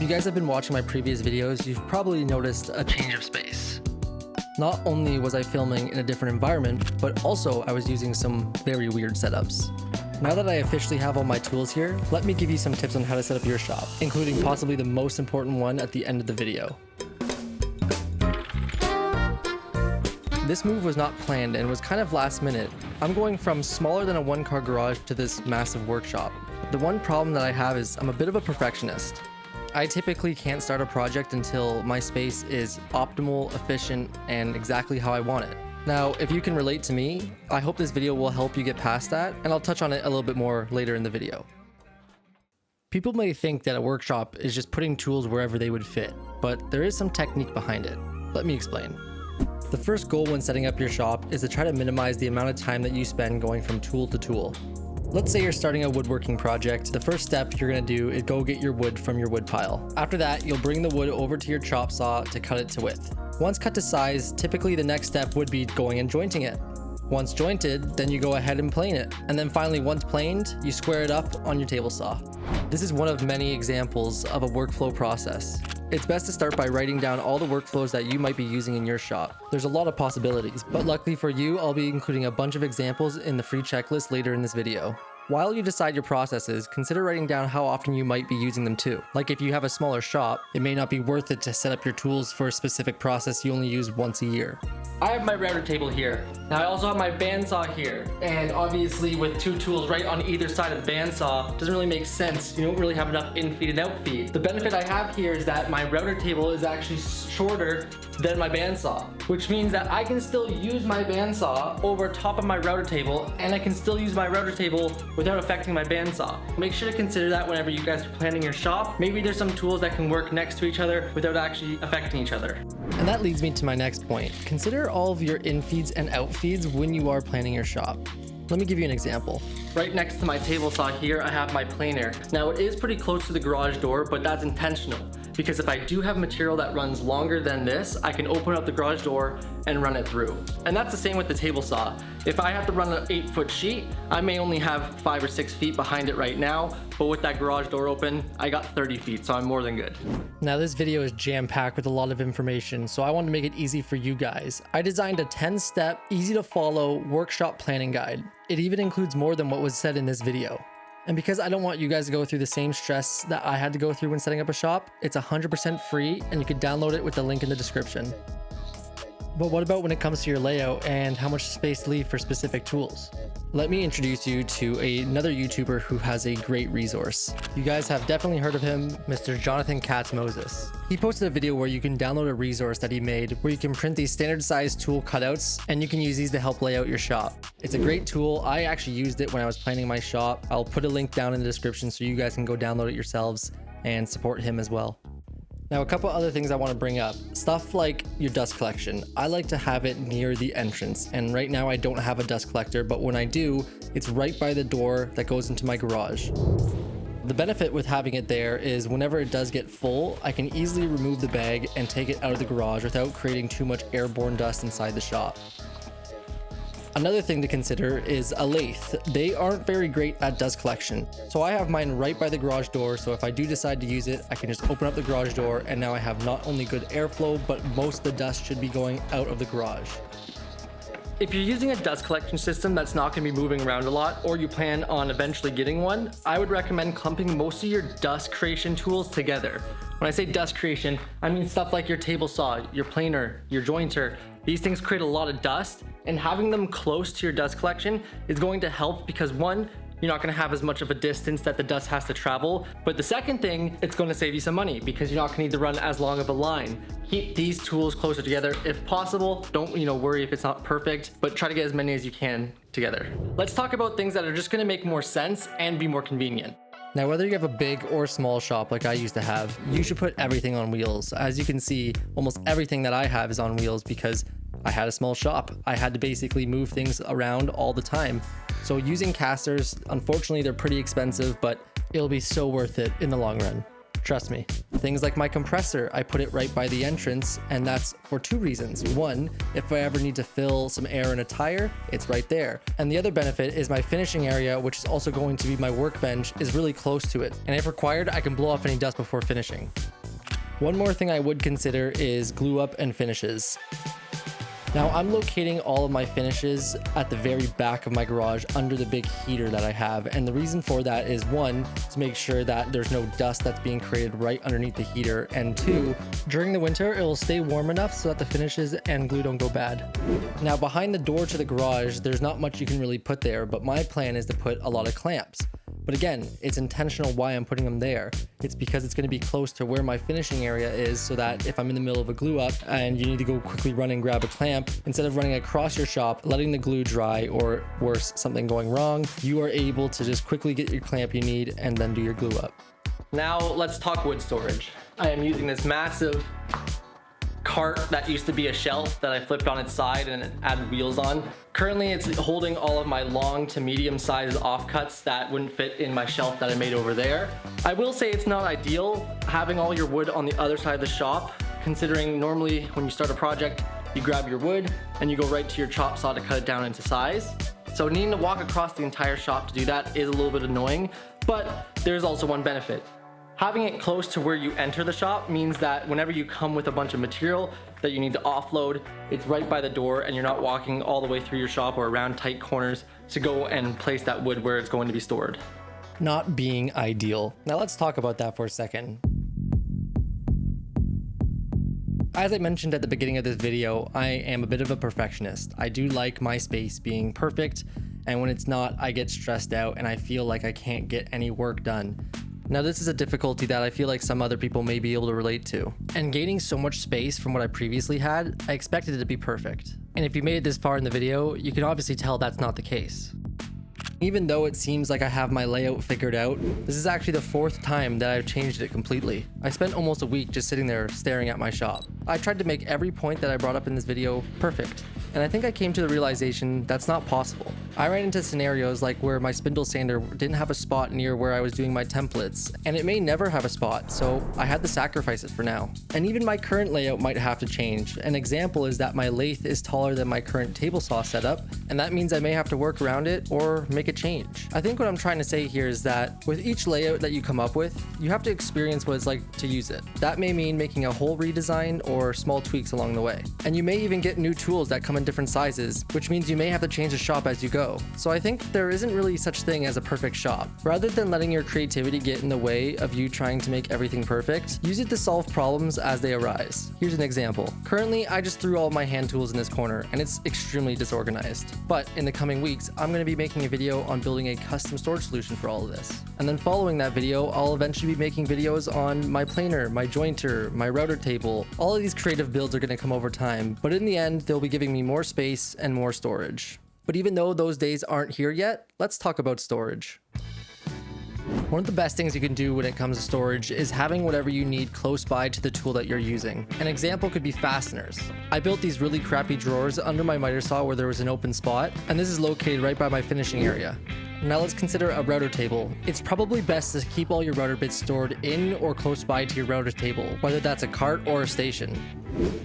If you guys have been watching my previous videos, you've probably noticed a change of space. Not only was I filming in a different environment, but also I was using some very weird setups. Now that I officially have all my tools here, let me give you some tips on how to set up your shop, including possibly the most important one at the end of the video. This move was not planned and was kind of last minute. I'm going from smaller than a one-car garage to this massive workshop. The one problem that I have is I'm a bit of a perfectionist. I typically can't start a project until my space is optimal, efficient, and exactly how I want it. Now, if you can relate to me, I hope this video will help you get past that, and I'll touch on it a little bit more later in the video. People may think that a workshop is just putting tools wherever they would fit, but there is some technique behind it. Let me explain. The first goal when setting up your shop is to try to minimize the amount of time that you spend going from tool to tool. Let's say you're starting a woodworking project. The first step you're going to do is go get your wood from your wood pile. After that, you'll bring the wood over to your chop saw to cut it to width. Once cut to size, typically the next step would be going and jointing it. Once jointed, then you go ahead and plane it. And then finally, once planed, you square it up on your table saw. This is one of many examples of a workflow process. It's best to start by writing down all the workflows that you might be using in your shop. There's a lot of possibilities, but luckily for you, I'll be including a bunch of examples in the free checklist later in this video. While you decide your processes, consider writing down how often you might be using them too. Like if you have a smaller shop, it may not be worth it to set up your tools for a specific process you only use once a year. I have my router table here. Now I also have my bandsaw here. And obviously with two tools right on either side of the bandsaw, doesn't really make sense. You don't really have enough in-feed and out-feed. The benefit I have here is that my router table is actually shorter than my bandsaw, which means that I can still use my bandsaw over top of my router table, and I can still use my router table without affecting my bandsaw. Make sure to consider that whenever you guys are planning your shop. Maybe there's some tools that can work next to each other without actually affecting each other. And that leads me to my next point. Consider all of your in-feeds and out-feeds when you are planning your shop. Let me give you an example. Right next to my table saw here, I have my planer. Now it is pretty close to the garage door, but that's intentional. Because if I do have material that runs longer than this, I can open up the garage door and run it through. And that's the same with the table saw. If I have to run an 8-foot sheet, I may only have 5 or 6 feet behind it right now, but with that garage door open, I got 30 feet, so I'm more than good. Now this video is jam-packed with a lot of information, so I want to make it easy for you guys. I designed a 10-step, easy-to-follow workshop planning guide. It even includes more than what was said in this video. And because I don't want you guys to go through the same stress that I had to go through when setting up a shop, it's 100% free and you can download it with the link in the description. But what about when it comes to your layout and how much space to leave for specific tools? Let me introduce you to another YouTuber who has a great resource. You guys have definitely heard of him, Mr. Jonathan Katz-Moses. He posted a video where you can download a resource that he made where you can print these standard size tool cutouts and you can use these to help lay out your shop. It's a great tool. I actually used it when I was planning my shop. I'll put a link down in the description so you guys can go download it yourselves and support him as well. Now, a couple other things I want to bring up. Stuff like your dust collection. I like to have it near the entrance, and right now I don't have a dust collector, but when I do, it's right by the door that goes into my garage. The benefit with having it there is whenever it does get full, I can easily remove the bag and take it out of the garage without creating too much airborne dust inside the shop. Another thing to consider is a lathe. They aren't very great at dust collection. So I have mine right by the garage door, so if I do decide to use it, I can just open up the garage door and now I have not only good airflow, but most of the dust should be going out of the garage. If you're using a dust collection system that's not going to be moving around a lot, or you plan on eventually getting one, I would recommend clumping most of your dust creation tools together. When I say dust creation, I mean stuff like your table saw, your planer, your jointer. These things create a lot of dust, and having them close to your dust collection is going to help because one, you're not going to have as much of a distance that the dust has to travel. But the second thing, it's going to save you some money because you're not going to need to run as long of a line. Keep these tools closer together if possible. Don't, worry if it's not perfect, but try to get as many as you can together. Let's talk about things that are just going to make more sense and be more convenient. Now, whether you have a big or small shop like I used to have, you should put everything on wheels. As you can see, almost everything that I have is on wheels because I had a small shop. I had to basically move things around all the time. So using casters, unfortunately, they're pretty expensive, but it'll be so worth it in the long run. Trust me. Things like my compressor, I put it right by the entrance, and that's for two reasons. One, if I ever need to fill some air in a tire, it's right there. And the other benefit is my finishing area, which is also going to be my workbench, is really close to it. And if required, I can blow off any dust before finishing. One more thing I would consider is glue up and finishes. Now I'm locating all of my finishes at the very back of my garage under the big heater that I have. And the reason for that is, one, to make sure that there's no dust that's being created right underneath the heater. And two, during the winter, it will stay warm enough so that the finishes and glue don't go bad. Now behind the door to the garage, there's not much you can really put there, but my plan is to put a lot of clamps. But again, it's intentional why I'm putting them there. It's because it's going to be close to where my finishing area is, so that if I'm in the middle of a glue up and you need to go quickly run and grab a clamp, instead of running across your shop, letting the glue dry, or worse, something going wrong, you are able to just quickly get your clamp you need and then do your glue up. Now let's talk wood storage. I am using this massive cart that used to be a shelf that I flipped on its side and added wheels on. Currently it's holding all of my long to medium sized offcuts that wouldn't fit in my shelf that I made over there. I will say it's not ideal having all your wood on the other side of the shop, considering normally when you start a project you grab your wood and you go right to your chop saw to cut it down into size. So needing to walk across the entire shop to do that is a little bit annoying, but there's also one benefit. Having it close to where you enter the shop means that whenever you come with a bunch of material that you need to offload, it's right by the door and you're not walking all the way through your shop or around tight corners to go and place that wood where it's going to be stored. Not being ideal. Now let's talk about that for a second. As I mentioned at the beginning of this video, I am a bit of a perfectionist. I do like my space being perfect, and when it's not, I get stressed out and I feel like I can't get any work done. Now this is a difficulty that I feel like some other people may be able to relate to. And gaining so much space from what I previously had, I expected it to be perfect. And if you made it this far in the video, you can obviously tell that's not the case. Even though it seems like I have my layout figured out, this is actually the fourth time that I've changed it completely. I spent almost a week just sitting there staring at my shop. I tried to make every point that I brought up in this video perfect, and I think I came to the realization that's not possible. I ran into scenarios like where my spindle sander didn't have a spot near where I was doing my templates, and it may never have a spot, so I had to sacrifice it for now. And even my current layout might have to change. An example is that my lathe is taller than my current table saw setup, and that means I may have to work around it or make a change. I think what I'm trying to say here is that with each layout that you come up with, you have to experience what it's like to use it. That may mean making a whole redesign or small tweaks along the way. And you may even get new tools that come in different sizes, which means you may have to change the shop as you go. So I think there isn't really such thing as a perfect shop. Rather than letting your creativity get in the way of you trying to make everything perfect, use it to solve problems as they arise. Here's an example. Currently, I just threw all my hand tools in this corner and it's extremely disorganized. But in the coming weeks, I'm going to be making a video on building a custom storage solution for all of this. And then following that video, I'll eventually be making videos on my planer, my jointer, my router table. All of these creative builds are going to come over time, but in the end, they'll be giving me more space and more storage. But even though those days aren't here yet, let's talk about storage. One of the best things you can do when it comes to storage is having whatever you need close by to the tool that you're using. An example could be fasteners. I built these really crappy drawers under my miter saw where there was an open spot, and this is located right by my finishing area. Now let's consider a router table. It's probably best to keep all your router bits stored in or close by to your router table, whether that's a cart or a station.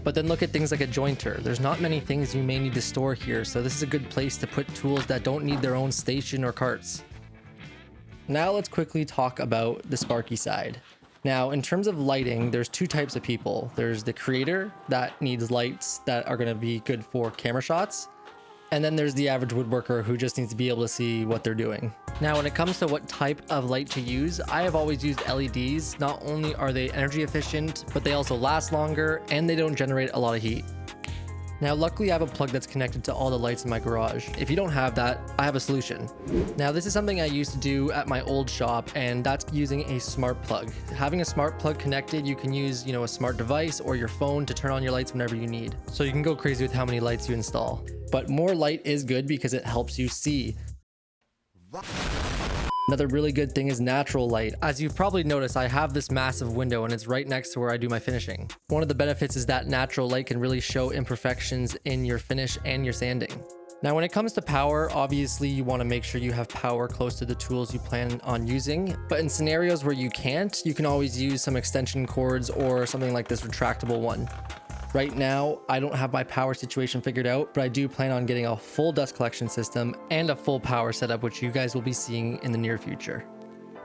But then look at things like a jointer. There's not many things you may need to store here, so this is a good place to put tools that don't need their own station or carts. Now let's quickly talk about the Sparky side. Now, in terms of lighting, there's two types of people. There's the creator that needs lights that are going to be good for camera shots. And then there's the average woodworker who just needs to be able to see what they're doing. Now, when it comes to what type of light to use, I have always used LEDs. Not only are they energy efficient, but they also last longer and they don't generate a lot of heat. Now, luckily I have a plug that's connected to all the lights in my garage. If you don't have that, I have a solution. Now, this is something I used to do at my old shop, and that's using a smart plug. Having a smart plug connected, you can use, a smart device or your phone to turn on your lights whenever you need. So you can go crazy with how many lights you install. But more light is good because it helps you see. Another really good thing is natural light. As you've probably noticed, I have this massive window and it's right next to where I do my finishing. One of the benefits is that natural light can really show imperfections in your finish and your sanding. Now, when it comes to power, obviously you want to make sure you have power close to the tools you plan on using. But in scenarios where you can't, you can always use some extension cords or something like this retractable one. Right now, I don't have my power situation figured out, but I do plan on getting a full dust collection system and a full power setup, which you guys will be seeing in the near future.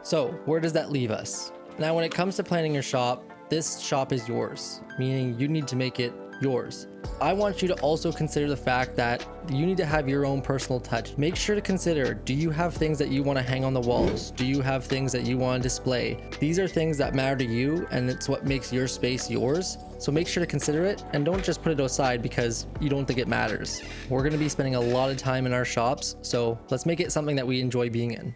So where does that leave us? Now, when it comes to planning your shop, this shop is yours, meaning you need to make it yours. I want you to also consider the fact that you need to have your own personal touch. Make sure to consider, do you have things that you want to hang on the walls? Do you have things that you want to display? These are things that matter to you, and it's what makes your space yours. So make sure to consider it, and don't just put it aside because you don't think it matters. We're going to be spending a lot of time in our shops, so let's make it something that we enjoy being in.